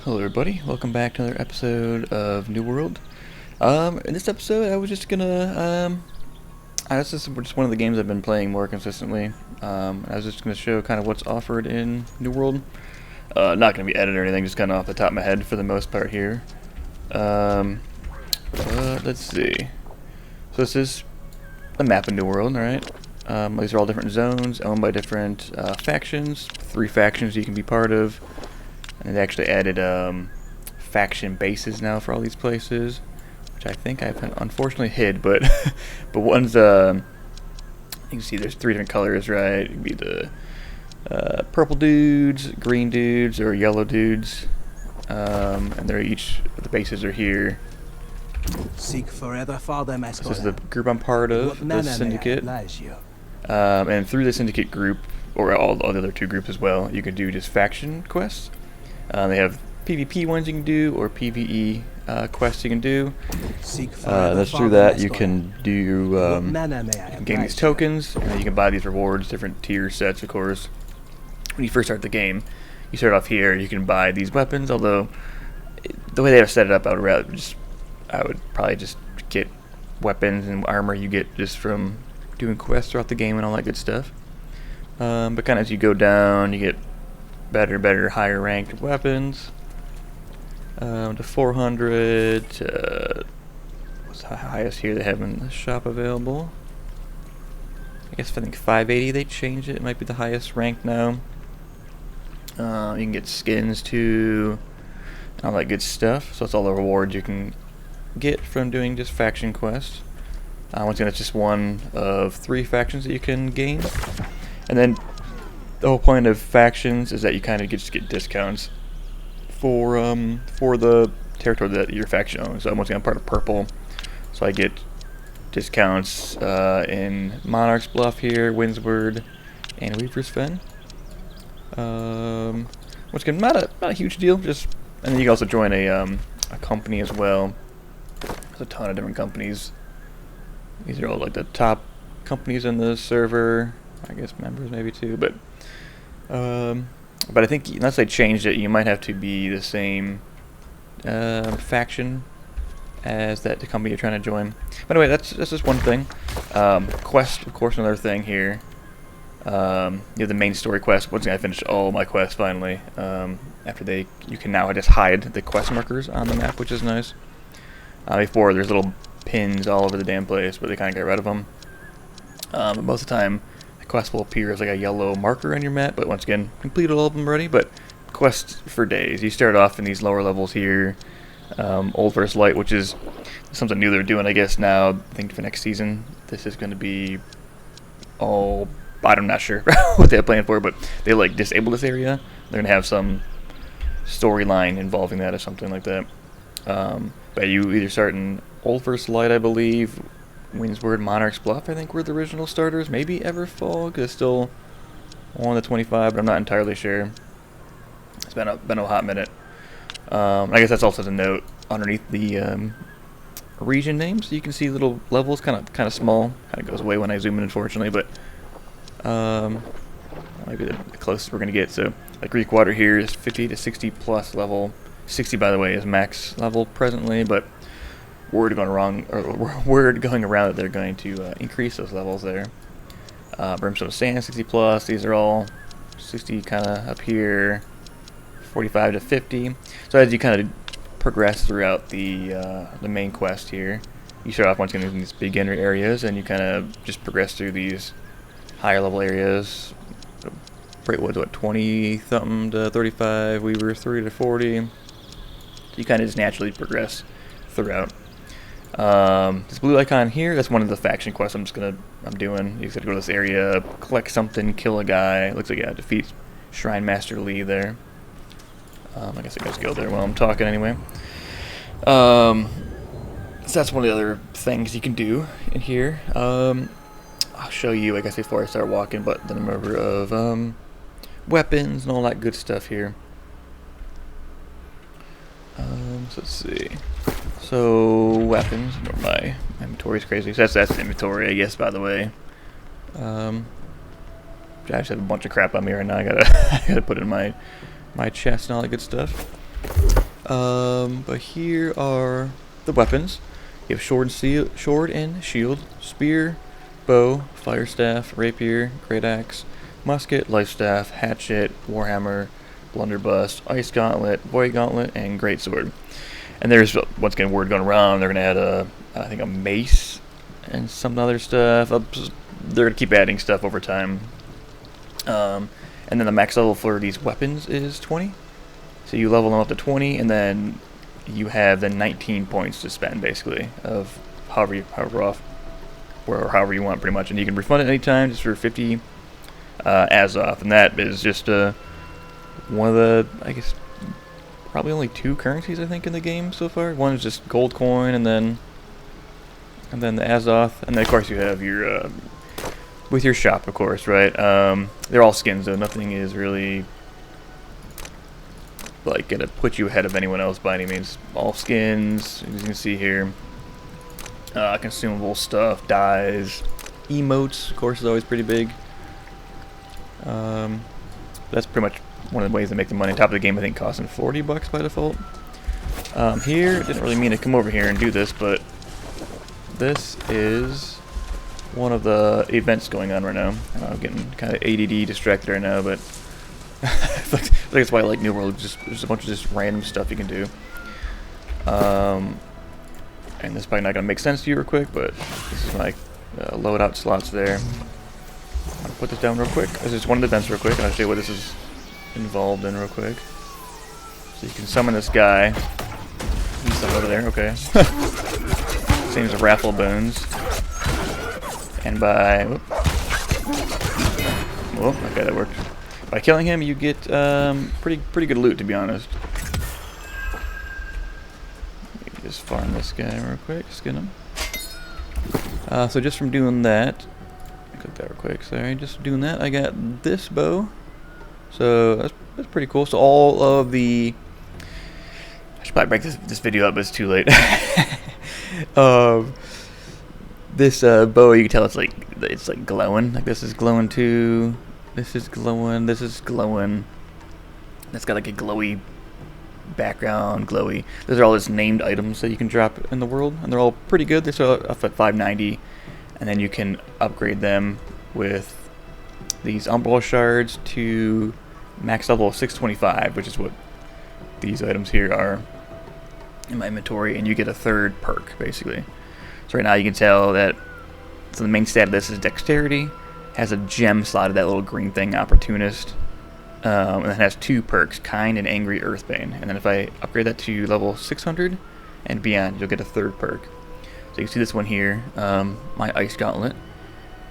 Hello everybody, welcome back to another episode of New World. In this episode I was just gonna, this is just one of the games I've been playing more consistently. I was just gonna show kind of what's offered in New World. Not gonna be edited or anything, just kind of off the top of my head for the most part here. Let's see. So this is the map of New World, alright? These are all different zones owned by different factions. 3 factions you can be part of. And they actually added faction bases now for all these places, which I think I've unfortunately hid, but but one's you can see there's 3 different colors, right? It could be the purple dudes, green dudes, or yellow dudes, and they're each the bases are here. Seek forever, Father This is the group I'm part of, the Syndicate, and through the Syndicate group, or all the other 2 groups as well, you can do just faction quests. They have PvP ones you can do, or PvE quests you can do. That's through that you can do, you can gain these tokens, and then you can buy these rewards, different tier sets, of course. When you first start the game, you start off here, you can buy these weapons, although the way they have set it up, I would probably just get weapons and armor you get just from doing quests throughout the game and all that good stuff. But kind of as you go down, you get better, higher ranked weapons. To 400, what's the highest here they have in the shop available? I think 580 they changed it. It might be the highest ranked now. You can get skins too, all that good stuff. So that's all the rewards you can get from doing just faction quests. Once again, it's just one of 3 factions that you can gain. And then the whole point of factions is that you kind of just get discounts for the territory that your faction owns. So once again, I'm part of Purple, so I get discounts in Monarch's Bluff here, Windsward, and Weaver's Fen. Once again, not a huge deal. And then you can also join a company as well. There's a ton of different companies. These are all like the top companies in the server. I guess members maybe too, but I think unless they changed it, you might have to be the same faction as the company you're trying to join. But anyway, that's just one thing. Quest, of course, another thing here. You have the main story quest. Once again, I finished all my quests finally. You can now just hide the quest markers on the map, which is nice. Before, there's little pins all over the damn place, but they kind of got rid of them. But most of the time, quest will appear as like a yellow marker on your map, but once again, completed all of them already. But quests for days. You start off in these lower levels here, Old vs. Light, which is something new they're doing, I guess, now. I think for next season, this is going to be all, I'm not sure what they have planned for, but they like disable this area. They're going to have some storyline involving that or something like that. But you either start in Old vs. Light, I believe, Windsward, Monarch's Bluff, I think, were the original starters. Maybe Everfall, because it's still on the 25, but I'm not entirely sure. It's been a hot minute. I guess that's also the note underneath the region names. You can see little levels, kind of small. Kind of goes away when I zoom in, unfortunately, but maybe the closest we're gonna get. So, like Greek Water here is 50 to 60 plus level. 60, by the way, is max level presently, but word going around that they're going to increase those levels there. Brimstone Sand 60 plus. These are all 60 kind of up here, 45 to 50. So as you kind of progress throughout the main quest here, you start off once again in these beginner areas, and you kind of just progress through these higher level areas. Braidwood's what, 20 something to 35. Weaver 30 to 40. So you kind of just naturally progress throughout. This blue icon here, that's one of the faction quests I'm doing. You just gotta go to this area, collect something, kill a guy. Looks like, yeah, defeat Shrine Master Lee there. I guess I guys go there while I'm talking anyway. So that's one of the other things you can do in here. I'll show you, I guess, before I start walking, but the number of weapons and all that good stuff here. So let's see. So weapons. My inventory is crazy. So that's the inventory, I guess. By the way, I just have a bunch of crap on me right now. I gotta put it in my chest and all that good stuff. But here are the weapons. You have sword and shield, spear, bow, fire staff, rapier, great axe, musket, life staff, hatchet, warhammer, blunderbuss, ice gauntlet, void gauntlet, and great sword. And there's once again word going around. They're gonna add I think a mace and some other stuff. They're gonna keep adding stuff over time. And then the max level for these weapons is 20. So you level them up to 20, and then you have the 19 points to spend, basically, of however you want, pretty much. And you can refund it anytime, just for 50 Azoth. And that is just one of the, I guess, probably only 2 currencies, I think, in the game so far. One is just gold coin, and then the Azoth. And then, of course, you have your, with your shop, of course, right? They're all skins, though. Nothing is really like gonna put you ahead of anyone else by any means. All skins, as you can see here. Consumable stuff, dyes, emotes, of course, is always pretty big. That's pretty much one of the ways to make the money. Top of the game, I think, costing $40 by default. Here, didn't really mean to come over here and do this, but this is one of the events going on right now. I'm getting kind of ADD distracted right now, but I think that's why I like New World. There's a bunch of just random stuff you can do. And this is probably not going to make sense to you real quick, but this is my loadout slots there. I'll put this down real quick. This is one of the events real quick, and I'll show you what this is involved in real quick. So you can summon this guy. He's up over there, okay. Same as raffle boons. And by... Whoop, okay, that worked. By killing him, you get pretty good loot, to be honest. Maybe just farm this guy real quick, skin him. So just from doing that, click that real quick. Sorry, just doing that, I got this bow. So that's pretty cool. So all of the, I should probably break this video up, but it's too late. This bow, you can tell it's like glowing. Like this is glowing too. This is glowing. This is glowing. It's got like a glowy background, glowy. Those are all just named items that you can drop in the world, and they're all pretty good. They're still up at 590, and then you can upgrade them with these umbral shards to max level 625, which is what these items here are in my inventory, and you get a 3rd perk basically. So right now you can tell that, so the main stat of this is dexterity, has a gem slotted, that little green thing, opportunist, and it has 2 perks, kind and angry earthbane. And then if I upgrade that to level 600 and beyond, you'll get a 3rd perk. So you can see this one here, my ice gauntlet.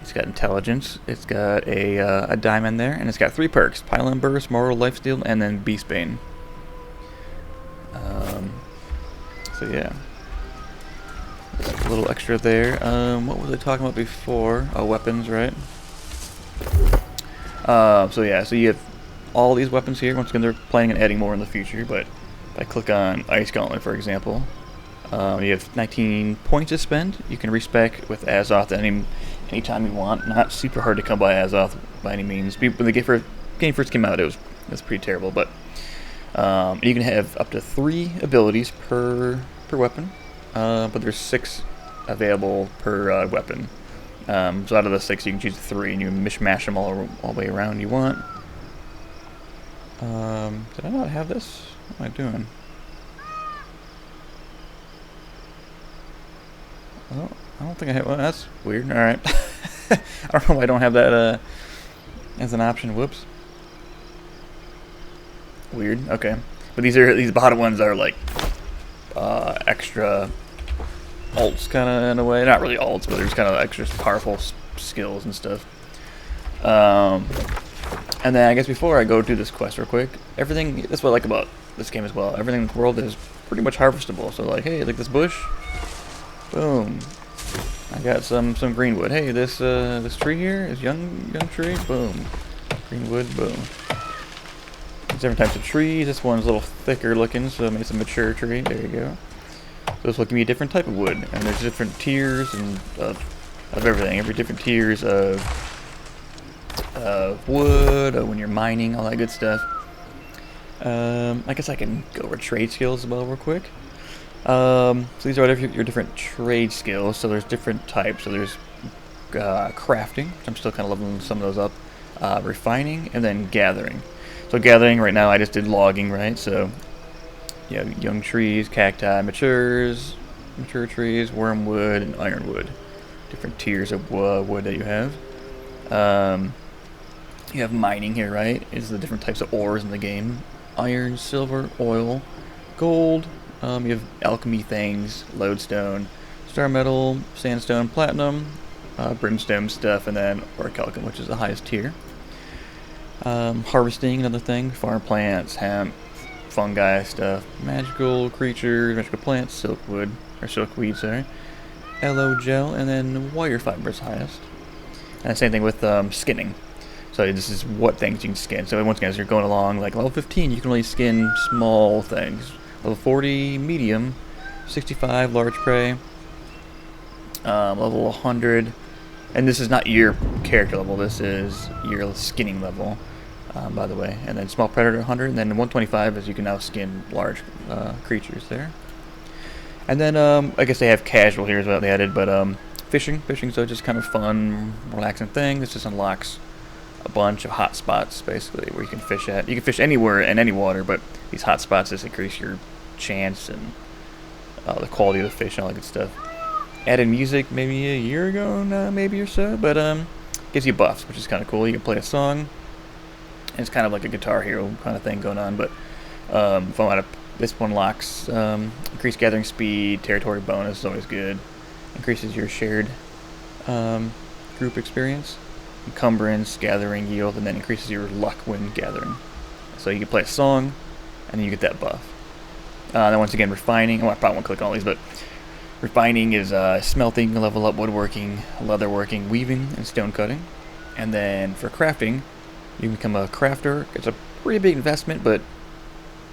It's got intelligence, it's got a diamond there, and it's got 3 perks, pylon burst, moral lifesteal, and then beastbane. So yeah. A little extra there. What was I talking about before? Oh, weapons, right? So yeah, so you have all these weapons here. Once again, they're planning on adding more in the future, but if I click on Ice Gauntlet, for example, you have 19 points to spend. You can respec with Azoth anytime you want. Not super hard to come by Azoth by any means. When the game first came out, it was pretty terrible, but you can have up to 3 abilities per weapon. But there's 6 available per weapon. So out of the 6, you can choose 3, and you mishmash them all the way around you want. Did I not have this? What am I doing? Well, I don't think I have. Well, that's weird. All right. I don't know why I don't have that as an option. Whoops. Weird. Okay. But these bottom ones are like extra alts, kind of, in a way. Not really alts, but there's kind of extra powerful skills and stuff. And then I guess before I go do this quest real quick, everything, that's what I like about this game as well. Everything in the world is pretty much harvestable. So like, hey, like this bush, boom, I got some greenwood. Hey, this tree here is young tree, boom, greenwood, boom. There's different types of trees. This one's a little thicker looking, so it makes a mature tree. There you go. This will give me a different type of wood, and there's different tiers of everything. Every different tiers of wood, when you're mining, all that good stuff. I guess I can go over trade skills as well real quick. So these are your different trade skills. So there's different types. So there's crafting, which I'm still kind of leveling some of those up. Refining, and then gathering. So gathering, right now I just did logging, right? So you have young trees, cacti, mature trees, wormwood, and ironwood. Different tiers of wood that you have. You have mining here, right? Is the different types of ores in the game. Iron, silver, oil, gold. You have alchemy things, lodestone, star metal, sandstone, platinum, brimstone stuff, and then orichalcum, which is the highest tier. Harvesting, another thing. Farm plants, hemp, fungi stuff, magical creatures, magical plants, silkweed, sorry. Aloe gel, and then wire fibers highest. And same thing with skinning. So this is what things you can skin. So once again, as you're going along, like level 15, you can only skin small things. Level 40, medium. 65, large prey. Level 100, and this is not your character level, this is your skinning level, by the way. And then small predator 100, and then 125 is you can now skin large creatures there. And then I guess they have casual here is what they added, but fishing, so just kind of fun, relaxing thing. This just unlocks a bunch of hot spots basically where you can fish at. You can fish anywhere in any water, but these hot spots just increase your chance and the quality of the fish and all that good stuff. Added music maybe a year ago now, maybe or so, but gives you buffs, which is kind of cool. You can play a song, and it's kind of like a Guitar Hero kind of thing going on, but if I want to, this one unlocks increased gathering speed, territory bonus is always good, increases your shared group experience, encumbrance, gathering yield, and then increases your luck when gathering. So you can play a song, and then you get that buff. Then once again, refining, I probably won't click on all these, but refining is smelting, level up woodworking, leatherworking, weaving, and stone cutting. And then for crafting, you can become a crafter. It's a pretty big investment, but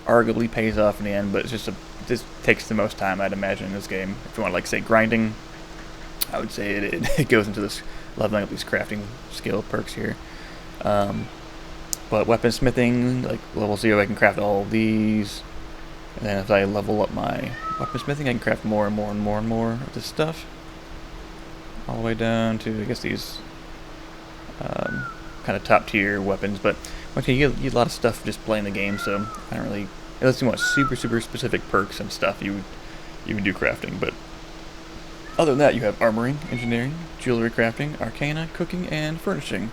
arguably pays off in the end. But this takes the most time, I'd imagine, in this game. If you want to, like, say, grinding, I would say it goes into this leveling up these crafting skill perks here. But weaponsmithing, like level 0, I can craft all of these. And then if I level up my weaponsmithing, I can craft more and more and more and more of this stuff. All the way down to, I guess, these kind of top tier weapons. But okay, you get a lot of stuff just playing the game, so I don't really, unless you want super specific perks and stuff, you would do crafting. But other than that, you have armoring, engineering, jewelry crafting, arcana, cooking, and furnishing.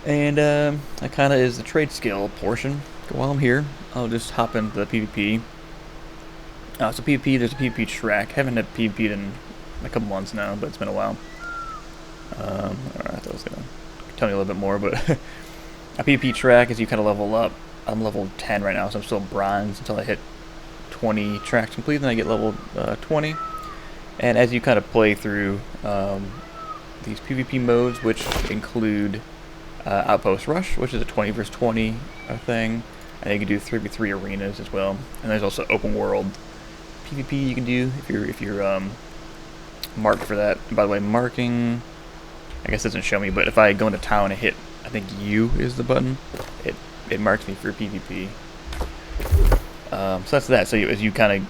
And that kind of is the trade skill portion. While I'm here, I'll just hop into the PvP. So PvP, there's a PvP track. Haven't had PvP in a couple months now, but it's been a while. I thought I was going to tell you a little bit more, but a PvP track is you kind of level up. I'm level 10 right now, so I'm still bronze until I hit 20 tracks complete, then I get level 20. And as you kind of play through these PvP modes, which include Outpost Rush, which is a 20 versus 20 thing, and you can do 3v3 arenas as well. And there's also open world PvP you can do if you're marked for that. And by the way, marking, I guess it doesn't show me, but if I go into town and hit, I think U is the button, it marks me for PvP. So that's that. So as you kind of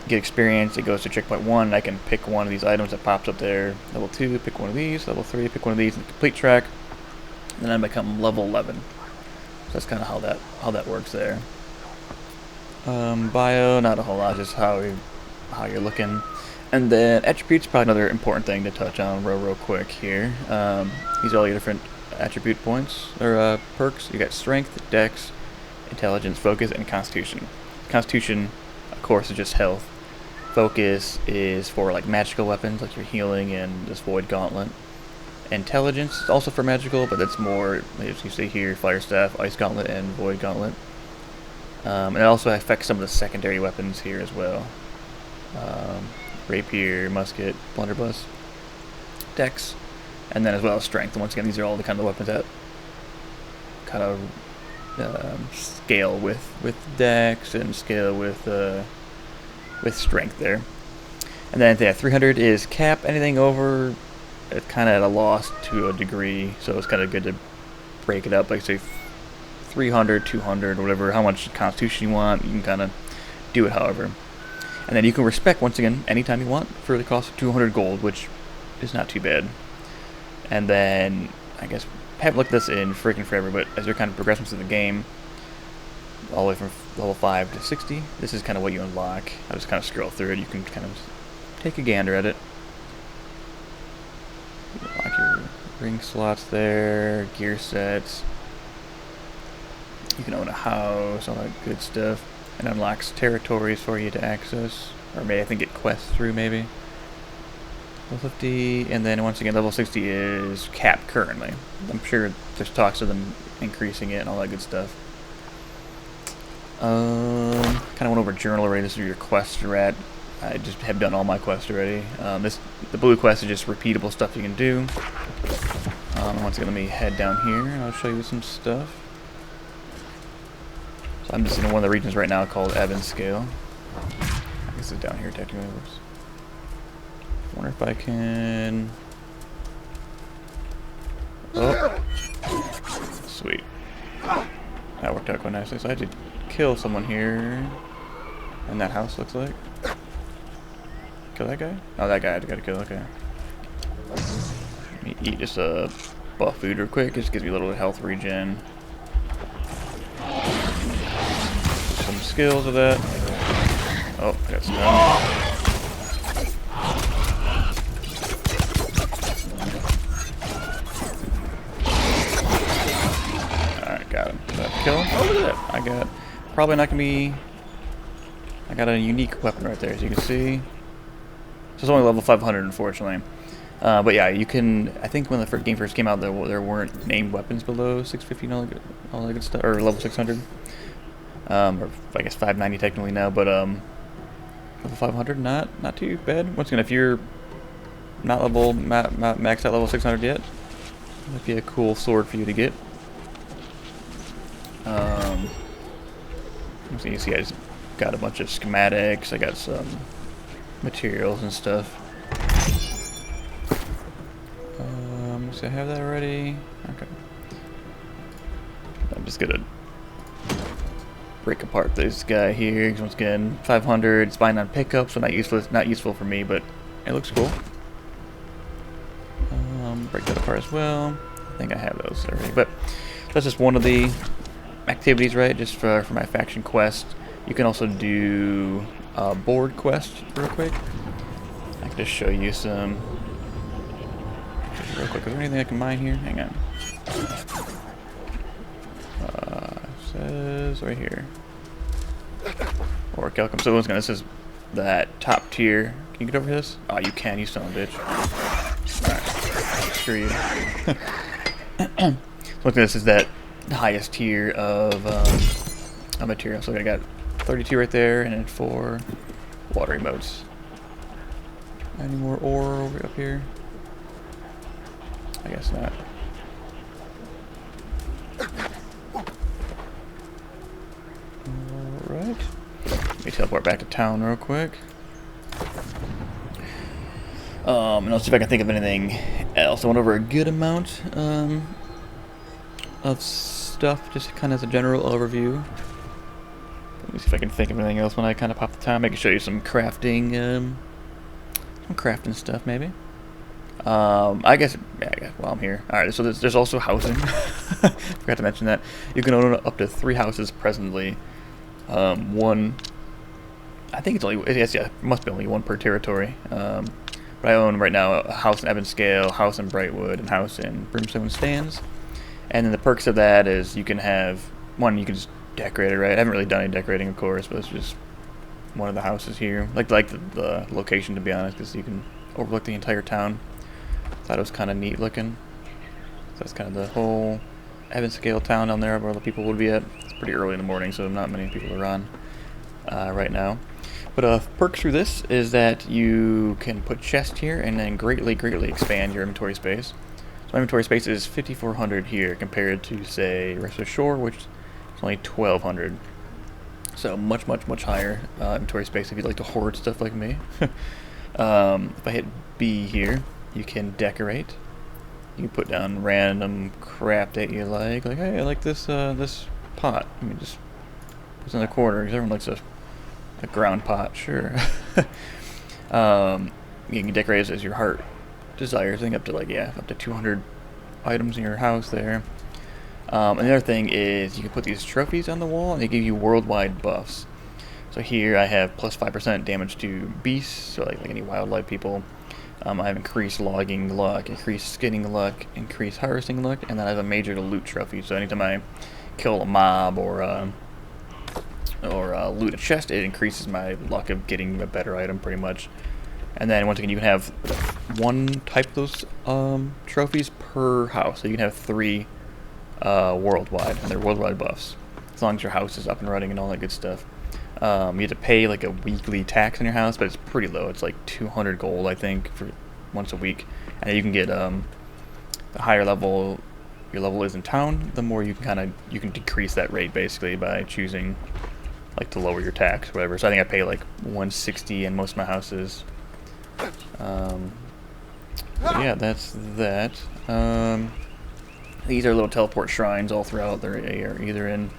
get experience, it goes to checkpoint 1, and I can pick one of these items that pops up there. Level 2, pick one of these. Level 3, pick one of these in the complete track. And then I become level 11. So that's kind of how that works there. Bio, not a whole lot, just how you're looking. And then attributes, probably another important thing to touch on real quick here. These are all your different attribute points, or perks. You got strength, dex, intelligence, focus, and constitution. Constitution, of course, is just health. Focus is for like magical weapons, like your healing and this void gauntlet. Intelligence is also for magical, but that's more, as you see here, fire staff, ice gauntlet, and void gauntlet. And it also affects some of the secondary weapons here as well. Rapier, musket, blunderbuss, dex, and then as well as strength. And once again, these are all the kind of weapons that kind of scale with dex and scale with strength there. And then 300 is cap. Anything over, it's kind of at a loss to a degree, so it's kind of good to break it up. Like say 300, 200, whatever, how much constitution you want. You can kind of do it however. And then you can respec once again anytime you want for the cost of 200 gold, which is not too bad. And then I guess I haven't looked at this in freaking forever, but as you're kind of progressing through the game, all the way from level 5 to 60, this is kind of what you unlock. I'll just kind of scroll through it. You can kind of take a gander at it. You unlock your ring slots there, gear sets. You can own a house, all that good stuff. It unlocks territories for you to access, or maybe I think get quests through maybe. Level 50, and then once again level 60 is capped currently. I'm sure there's talks of them increasing it and all that good stuff. Kind of went over journal already. This is where your quests are at. I just have done all my quests already. The blue quest is just repeatable stuff you can do. Once again, let me head down here and I'll show you some stuff. So I'm just in one of the regions right now called Scale. I guess it's down here technically. I wonder if I can... Oh! Sweet. That worked out quite nicely. So I had to kill someone here. And that house looks like. Kill that guy? Oh, that guy I gotta kill, okay. Let me eat just a buff food real quick. It just gives me a little health regen. Some skills of that. Oh, I got stunned. Alright, got him. Did I kill him? Oh, look at that. I got... Probably not gonna be... I got a unique weapon right there, as you can see. So it's only level 500, unfortunately. But yeah, you can... I think when the game first came out, there weren't named weapons below 650 and all that good stuff, or level 600. Or I guess 590 technically now, but level 500, not too bad. Once again, if you're not maxed out level 600 yet, might be a cool sword for you to get. So you see, I just got a bunch of schematics. I got some materials and stuff. So I have that already. Okay. I'm just gonna break apart this guy here. Once again, 500. It's buying on pickup, so not useful for me, but it looks cool. Break that apart as well. I think I have those already, but that's just one of the activities, right? Just for my faction quest. You can also do board quest real quick. I can just show you some real quick. Is there anything I can mine here? Hang on. Says right here. Or Calcum. So this is that top tier. Can you get over this? Oh, you can. You son of a bitch. Alright. Screw you. So this is that highest tier of material. So I got 32 right there, and then 4 water emotes. Any more ore over up here? I guess not. Alright. Let me teleport back to town real quick. And I'll see if I can think of anything else. I went over a good amount of stuff, just kind of as a general overview. Let me see if I can think of anything else when I kind of pop the time. I can show you some crafting, stuff maybe. I guess, yeah, while I'm here. Alright, so there's also housing. Forgot to mention that. You can own up to 3 houses presently. One, I think it's only, yes, yeah, it must be only 1 per territory. But I own right now a house in Scale, house in Brightwood, and house in Brimstone Stands. And then the perks of that is you can have, one, you can just decorate it, right? I haven't really done any decorating, of course, but it's just one of the houses here. Like the location, to be honest, because you can overlook the entire town. Thought it was kind of neat looking. So that's kind of the whole Scale town down there where the people would be at. It's pretty early in the morning, so not many people are on right now. But perks through this is that you can put chests here and then greatly expand your inventory space. So my inventory space is 5,400 here compared to, say, Rest of Shore, which is only 1,200. So much higher inventory space if you'd like to hoard stuff like me. If I hit B here, you can decorate. You can put down random crap that you like hey, I like this pot. I mean, just it's in the corner because everyone likes a ground pot, sure. You can decorate it as your heart desires. I think up to up to 200 items in your house there. And the other thing is you can put these trophies on the wall and they give you worldwide buffs. So here I have plus 5% damage to beasts, so like any wildlife people. I have increased logging luck, increased skinning luck, increased harvesting luck, and then I have a major loot trophy. So anytime I kill a mob or loot a chest, it increases my luck of getting a better item pretty much. And then once again, you can have one type of those trophies per house. So you can have 3 worldwide, and they're worldwide buffs. As long as your house is up and running and all that good stuff. You have to pay like a weekly tax on your house, but it's pretty low. It's like 200 gold, I think, for once a week. And you can get the higher level your level is in town, the more you can decrease that rate basically by choosing like to lower your tax, or whatever. So I think I pay like 160 in most of my houses. Yeah, that's that. These are little teleport shrines all throughout. They're either in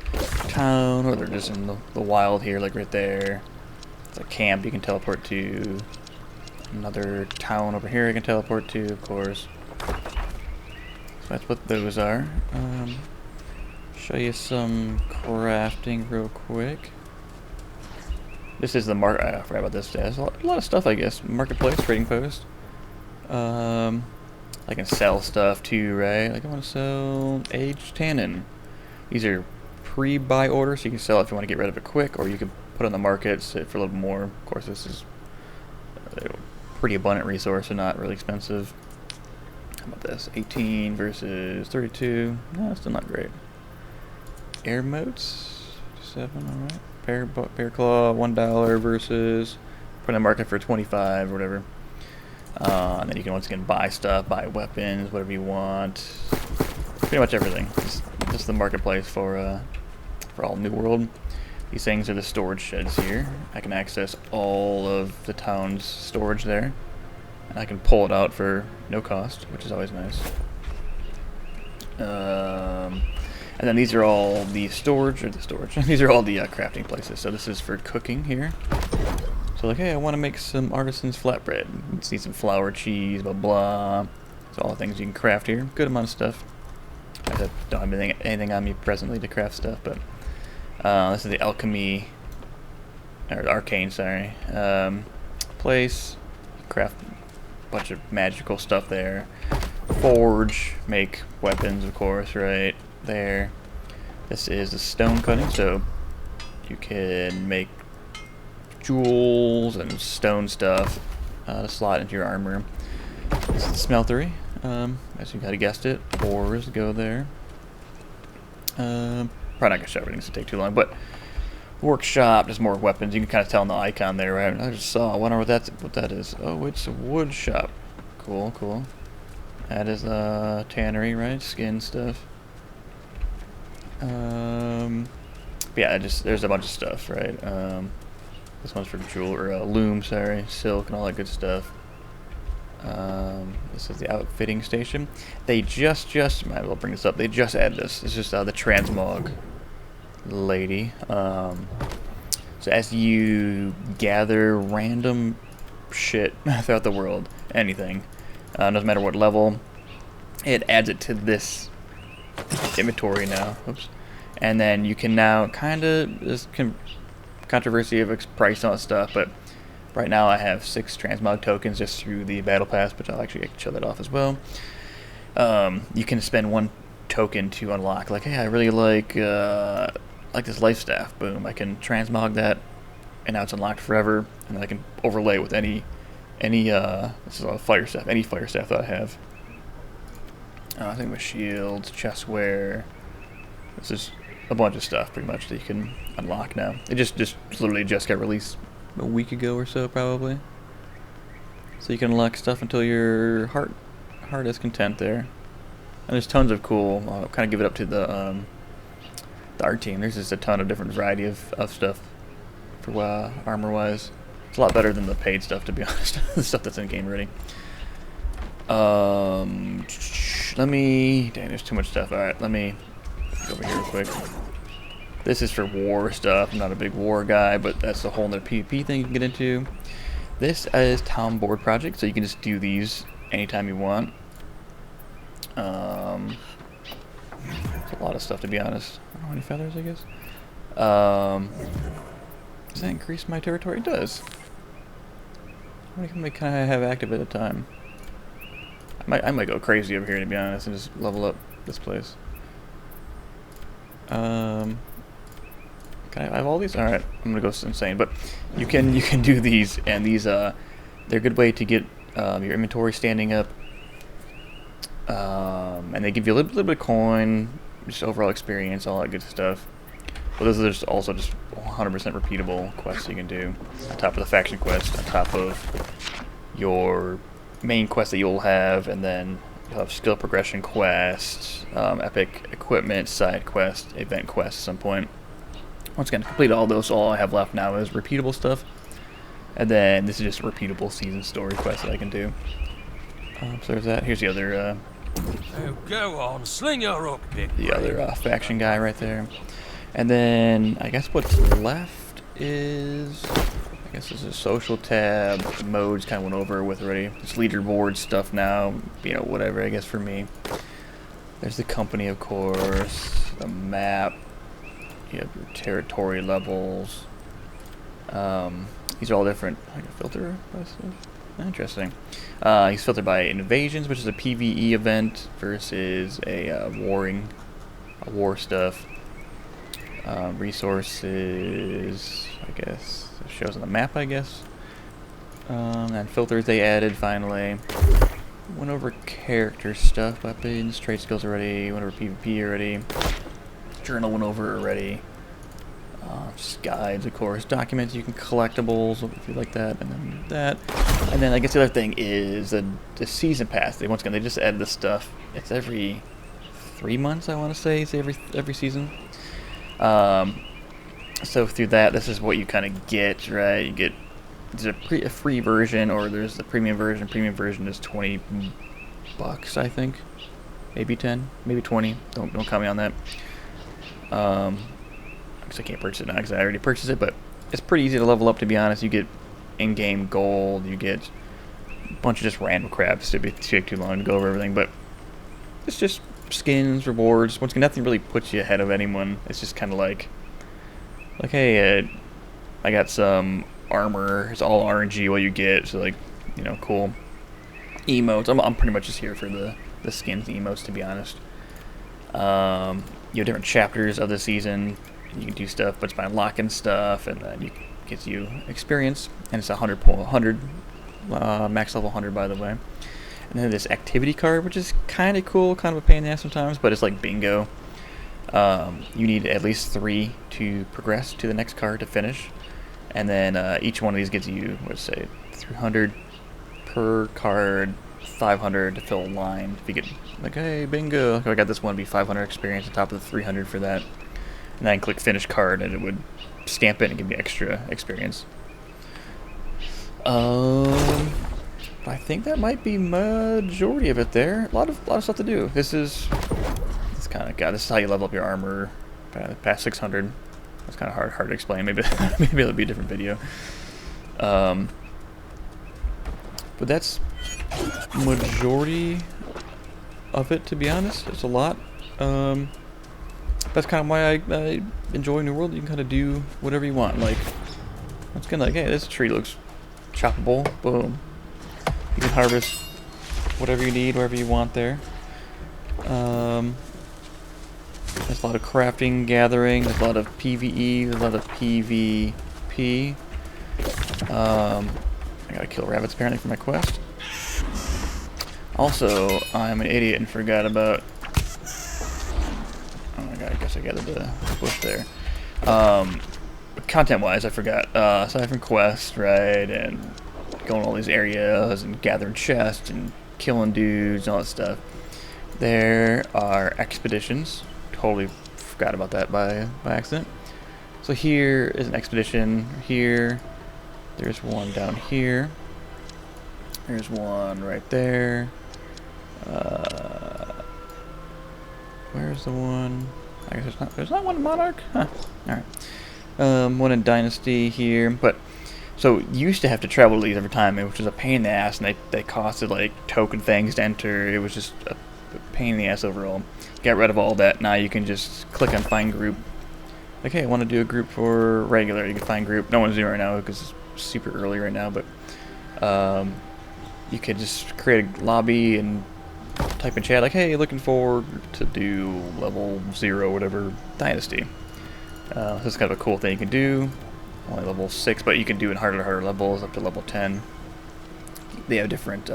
town or they're just in the wild here, like right there. It's a camp you can teleport to. Another town over here you can teleport to, of course. So that's what those are. Show you some crafting real quick. This is the market. I forgot about this. There's a lot of stuff, I guess. Marketplace, trading post. I can sell stuff too, right? Like I want to sell aged tannin. These are pre-buy orders, so you can sell it if you want to get rid of it quick, or you can put it on the market, sit for a little more. Of course, this is a pretty abundant resource and not really expensive. How about this? 18 versus 32. No, still not great. Air motes, 7. All right. Bear claw, $1 versus put on the market for 25 or whatever. And then you can once again buy stuff, buy weapons, whatever you want. Pretty much everything. Just the marketplace for all New World. These things are the storage sheds here. I can access all of the town's storage there. And I can pull it out for no cost, which is always nice. And then these are all the storage. These are all the crafting places. So this is for cooking here. So like, hey, I want to make some artisan's flatbread. You see some flour, cheese, blah blah. So all the things you can craft here. Good amount of stuff. I don't have anything on me presently to craft stuff, but this is the alchemy, or arcane, sorry, place. Craft a bunch of magical stuff there. Forge, make weapons, of course, right there. This is the stone cutting, so you can make jewels and stone stuff to slot into your armor. This is the smeltery, as you kind of guessed it. Ores go there. Probably not gonna show everything, so take too long. But workshop, just more weapons. You can kind of tell in the icon there, right? I just saw. I wonder what that is. Oh, it's a wood shop. Cool, cool. That is tannery, right? Skin stuff. Yeah, there's a bunch of stuff, right? This one's for jewel or loom, sorry, silk and all that good stuff. This is the outfitting station. They just might as well bring this up. They just added this. It's just the transmog lady. So as you gather random shit throughout the world, anything, doesn't matter what level, it adds it to this inventory now. Oops. And then you can now this controversy of its price and all that stuff, but right now I have 6 transmog tokens just through the battle pass, but I'll actually show that off as well. You can spend 1 token to unlock, like, hey, I really like this life staff. Boom, I can transmog that, and now it's unlocked forever, and then I can overlay with any this is a fire staff, any fire staff that I have. I think with shields, chestware. This is a bunch of stuff pretty much that you can unlock now. It just literally just got released a week ago or so, probably. So you can unlock stuff until your heart is content there. And there's tons of cool. I'll kind of give it up to the art team. There's just a ton of different variety of stuff for armor wise. It's a lot better than the paid stuff, to be honest. The stuff that's in game already. Dang, there's too much stuff. Alright, let me go over here real quick. This is for war stuff. I'm not a big war guy, but that's a whole other PvP thing you can get into. This is town board project, so you can just do these anytime you want. It's a lot of stuff, to be honest. I don't know, any feathers, I guess. Does that increase my territory? It does. How many can we kind of have active at a time? I might go crazy over here, to be honest, and just level up this place. Can I have all these? All right, I'm gonna go insane. But you can do these, and these they're a good way to get your inventory standing up. And they give you a little bit of coin, just overall experience, all that good stuff. But those are just also just 100% repeatable quests you can do on top of the faction quest, on top of your main quest that you'll have, and then you'll have skill progression quests, epic equipment side quest, event quest at some point. Once again, to complete all those, all I have left now is repeatable stuff, and then this is just a repeatable season story quest that I can do. So there's that. Here's the other. Oh, go on, sling your hook, big The other faction guy right there. And then I guess what's left is, I guess this is a social tab. The modes kind of went over with already. It's leaderboard stuff now, you know, whatever, I guess, for me. There's the company, of course, the map. You have your territory levels. These are all different. I can filter. Interesting. He's filtered by invasions, which is a PvE event, versus a war stuff. Resources, I guess, it shows on the map, I guess. And filters they added finally. Went over character stuff, weapons, trade skills already. Went over PvP already. Journal went over already. Just guides, of course. Documents, you can collectibles if you like that, and then that. And then I guess the other thing is the season pass. Once again, they just added this stuff. It's every 3 months, I want to say. It's every season. So through that, this is what you kind of get, right? You get there's a free version, or there's the premium version. Premium version is $20, I think, maybe 10, maybe 20. Don't count me on that. Because I can't purchase it now because I already purchased it, but it's pretty easy to level up, to be honest. You get in-game gold, you get a bunch of just random crap. So it'd take too long to go over everything, but it's just skins, rewards. Once again, nothing really puts you ahead of anyone. It's just kind of like hey, I got some armor. It's all RNG what you get, so like, you know, cool. Emotes. I'm pretty much just here for the skins, and emotes, to be honest. You have different chapters of the season. You can do stuff, but it's by unlocking stuff, and then gets you experience, and it's 100 max level 100, by the way. And then this activity card, which is kind of cool, kind of a pain in the ass sometimes, but it's like bingo. You need at least 3 to progress to the next card to finish, and then each one of these gives you, let's say, 300 per card, 500 to fill a line. If you get like, hey, bingo, I got this one, be 500 experience on top of the 300 for that. And then click finish card, and it would stamp it and give me extra experience. I think that might be majority of it there. A lot of stuff to do. This is this is how you level up your armor past 600. That's kind of hard to explain. Maybe it'll be a different video. But that's majority of it, to be honest. It's a lot. That's kind of why I enjoy New World. You can kind of do whatever you want. Like, it's kind of like, hey, this tree looks choppable. Boom. You can harvest whatever you need, wherever you want there. There's a lot of crafting, gathering. There's a lot of PvE. There's a lot of PvP. I gotta kill rabbits apparently for my quest. Also, I'm an idiot and forgot about. Oh my god, I guess I gathered the bush there. Content-wise, I forgot. Aside from quests, right, and going to all these areas and gathering chests and killing dudes and all that stuff, there are expeditions. Totally forgot about that by accident. So here is an expedition. Here, there's one down here. There's one right there. Where's the one? I guess there's not one in Monarch? Huh. Alright. One in Dynasty here, but so you used to have to travel to these every time, which was a pain in the ass, and they costed like token things to enter. It was just a pain in the ass overall. Got rid of all that. Now you can just click on find group. Like, hey, I want to do a group for regular. You can find group. No one's doing it right now because it's super early right now, but you could just create a lobby and type in chat like, hey, looking forward to do level 0 whatever Dynasty. This is kind of a cool thing you can do. Only level 6, but you can do in harder and harder levels up to level 10. They have different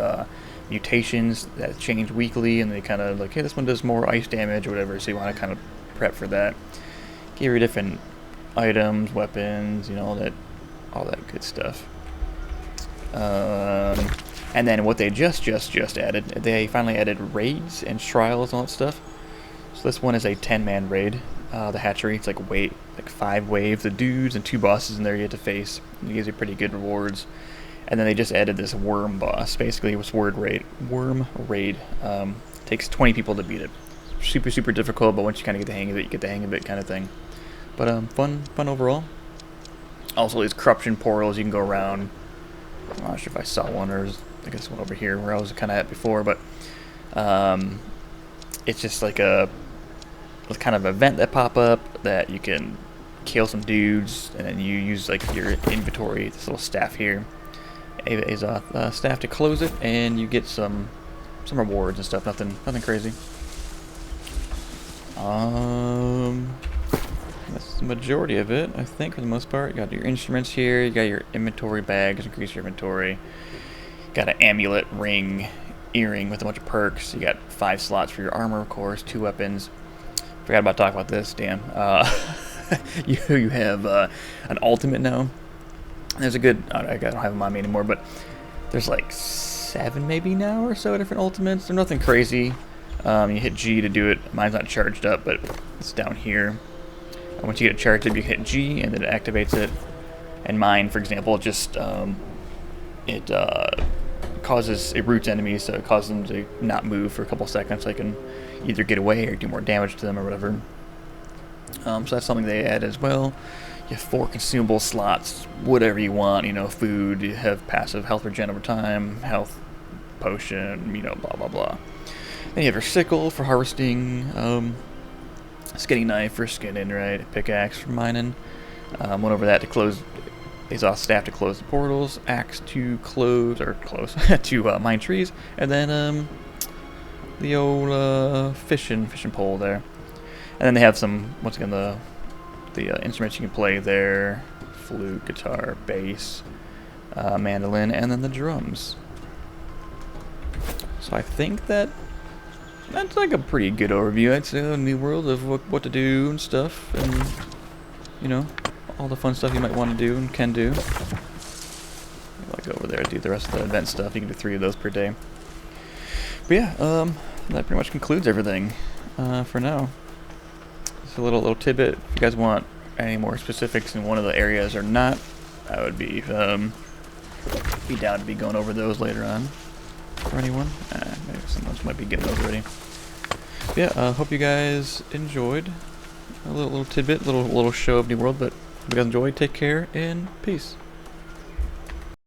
mutations that change weekly, and they kind of like, hey, this one does more ice damage or whatever, so you want to kind of prep for that. Give you different items, weapons, you know, all that good stuff. And then what they just added, they finally added raids and trials and all that stuff. So this one is a 10-man raid. The hatchery, it's like 5 waves of dudes and 2 bosses in there you have to face. It gives you pretty good rewards. And then they just added this worm boss. Basically, it was worm raid. Takes 20 people to beat it. Super difficult, but once you kind of get the hang of it, you get the hang of it, kind of thing. But fun overall. Also, these corruption portals you can go around. I'm not sure if I saw one, or I guess one over here where I was kind of at before, but it's just like a kind of event that pop up that you can kill some dudes, and then you use like your inventory, this little staff here, is a staff to close it, and you get some rewards and stuff. Nothing crazy. That's the majority of it, I think, for the most part. You got your instruments here, you got your inventory bags, increase your inventory. Got an amulet ring earring with a bunch of perks. You got 5 slots for your armor, of course, 2 weapons. Forgot about talking about this, damn. You have an ultimate now. There's a good, I don't have them on me anymore, but there's like 7 maybe now or so different ultimates. They're nothing crazy. You hit G to do it. Mine's not charged up, but it's down here. And once you get it charged up, you hit G and then it activates it. And mine, for example, just it roots enemies, so it causes them to not move for a couple seconds, so they can either get away or do more damage to them or whatever. So that's something they add as well. You have 4 consumable slots, whatever you want, you know, food, you have passive health regen over time, health potion, you know, blah blah blah. Then you have your sickle for harvesting, skinning knife for skinning, right, pickaxe for mining, went over that to close, exhaust staff to close the portals, axe to close to mine trees, and then the old fishing pole there. And then they have some, once again, the instruments you can play there: flute, guitar, bass, mandolin, and then the drums. So I think that's like a pretty good overview. I'd say of New World of what to do and stuff, and you know, all the fun stuff you might want to do and can do. I'll go over there and do the rest of the event stuff. You can do 3 of those per day. But yeah, that pretty much concludes everything for now. Just a little tidbit. If you guys want any more specifics in one of the areas or not, I would be down to be going over those later on. For anyone, maybe someone else might be getting those already. But yeah, hope you guys enjoyed a little tidbit, little show of New World. But if you guys enjoyed, take care and peace.